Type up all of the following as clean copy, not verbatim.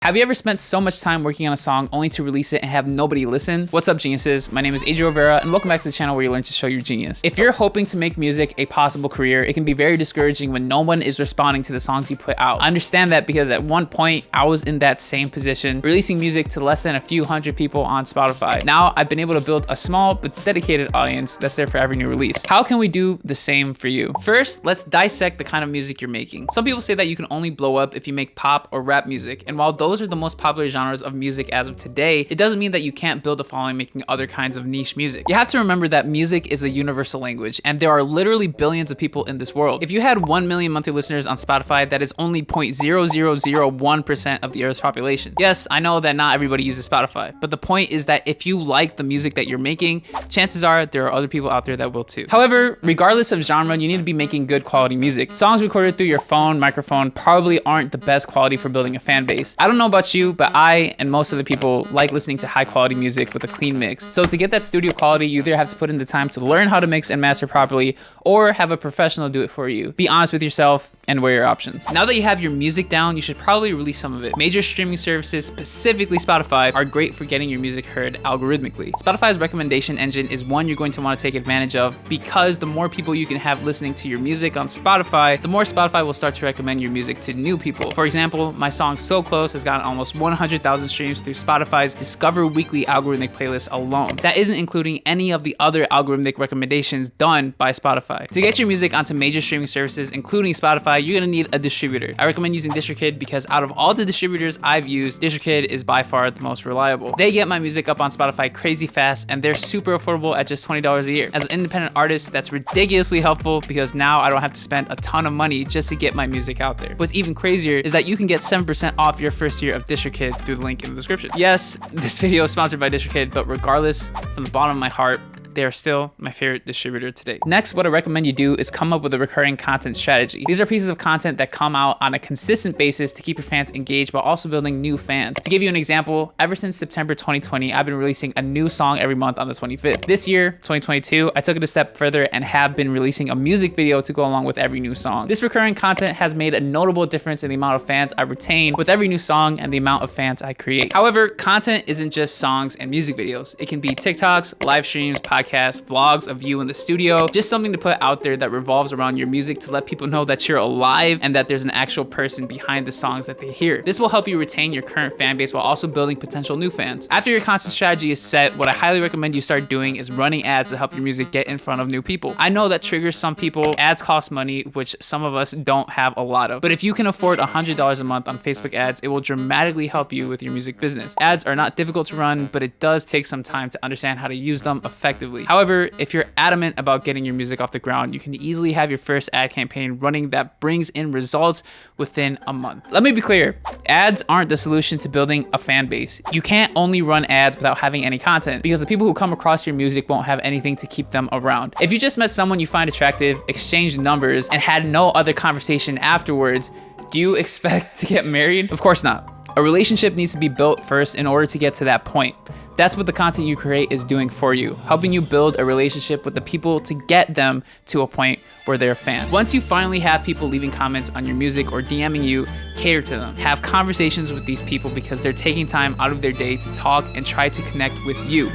Have you ever spent so much time working on a song only to release it and have nobody listen? What's up, geniuses? My name is Adriel Rivera, and welcome back to the channel where you learn to show your genius. If you're hoping to make music a possible career, it can be very discouraging when no one is responding to the songs you put out. I understand that because at one point, I was in that same position, releasing music to less than a few hundred people on Spotify. Now, I've been able to build a small but dedicated audience that's there for every new release. How can we do the same for you? First, let's dissect the kind of music you're making. Some people say that you can only blow up if you make pop or rap music, and while those are the most popular genres of music as of today, it doesn't mean that you can't build a following making other kinds of niche music. You have to remember that music is a universal language, and there are literally billions of people in this world. If you had 1 million monthly listeners on Spotify, that is only 0.0001% of the Earth's population. Yes, I know that not everybody uses Spotify, but the point is that if you like the music that you're making, chances are there are other people out there that will too. However, regardless of genre, you need to be making good quality music. Songs recorded through your phone, microphone probably aren't the best quality for building a fan base. I don't know about you, but I and most of the people like listening to high quality music with a clean mix. So to get that studio quality, you either have to put in the time to learn how to mix and master properly, or have a professional do it for you. Be honest with yourself and weigh your options. Now that you have your music down, you should probably release some of it. Major streaming services, specifically Spotify, are great for getting your music heard algorithmically. Spotify's recommendation engine is one you're going to want to take advantage of, because the more people you can have listening to your music on Spotify, the more Spotify will start to recommend your music to new people. For example, my song So Close has gotten almost 100,000 streams through Spotify's Discover Weekly algorithmic playlist alone. That isn't including any of the other algorithmic recommendations done by Spotify. To get your music onto major streaming services, including Spotify, you're gonna need a distributor. I recommend using DistroKid because out of all the distributors I've used, DistroKid is by far the most reliable. They get my music up on Spotify crazy fast, and they're super affordable at just $20 a year. As an independent artist, that's ridiculously helpful because now I don't have to spend a ton of money just to get my music out there. What's even crazier is that you can get 7% off your first year of DistroKid through the link in the description. Yes, this video is sponsored by DistroKid, but regardless, from the bottom of my heart, they are still my favorite distributor today. Next, what I recommend you do is come up with a recurring content strategy. These are pieces of content that come out on a consistent basis to keep your fans engaged while also building new fans. To give you an example, ever since September 2020, I've been releasing a new song every month on the 25th. This year, 2022, I took it a step further and have been releasing a music video to go along with every new song. This recurring content has made a notable difference in the amount of fans I retain with every new song and the amount of fans I create. However, content isn't just songs and music videos. It can be TikToks, live streams, podcasts, vlogs of you in the studio, just something to put out there that revolves around your music to let people know that you're alive and that there's an actual person behind the songs that they hear. This will help you retain your current fan base while also building potential new fans. After your content strategy is set, what I highly recommend you start doing is running ads to help your music get in front of new people. I know that triggers some people. Ads cost money, which some of us don't have a lot of, but if you can afford $100 a month on Facebook ads, it will dramatically help you with your music business. Ads are not difficult to run, but it does take some time to understand how to use them effectively. However, if you're adamant about getting your music off the ground, you can easily have your first ad campaign running that brings in results within a month. Let me be clear, ads aren't the solution to building a fan base. You can't only run ads without having any content, because the people who come across your music won't have anything to keep them around. If you just met someone you find attractive, exchanged numbers, and had no other conversation afterwards, do you expect to get married? Of course not. A relationship needs to be built first in order to get to that point. That's what the content you create is doing for you, helping you build a relationship with the people to get them to a point where they're a fan. Once you finally have people leaving comments on your music or DMing you, cater to them. Have conversations with these people because they're taking time out of their day to talk and try to connect with you.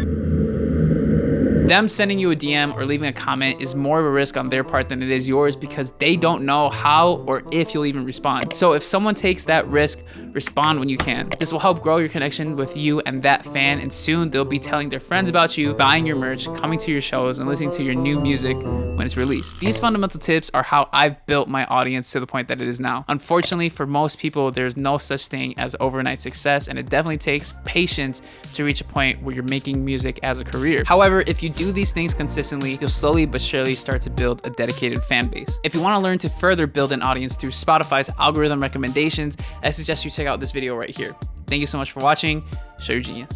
Them sending you a DM or leaving a comment is more of a risk on their part than it is yours, because they don't know how or if you'll even respond. So if someone takes that risk, respond when you can. This will help grow your connection with you and that fan, and soon they'll be telling their friends about you, buying your merch, coming to your shows, and listening to your new music when it's released. These fundamental tips are how I've built my audience to the point that it is now. Unfortunately, for most people, there's no such thing as overnight success, and it definitely takes patience to reach a point where you're making music as a career. However, if you do these things consistently, you'll slowly but surely start to build a dedicated fan base. If you want to learn to further build an audience through Spotify's algorithm recommendations, I suggest you check out this video right here. Thank you so much for watching. Show your genius.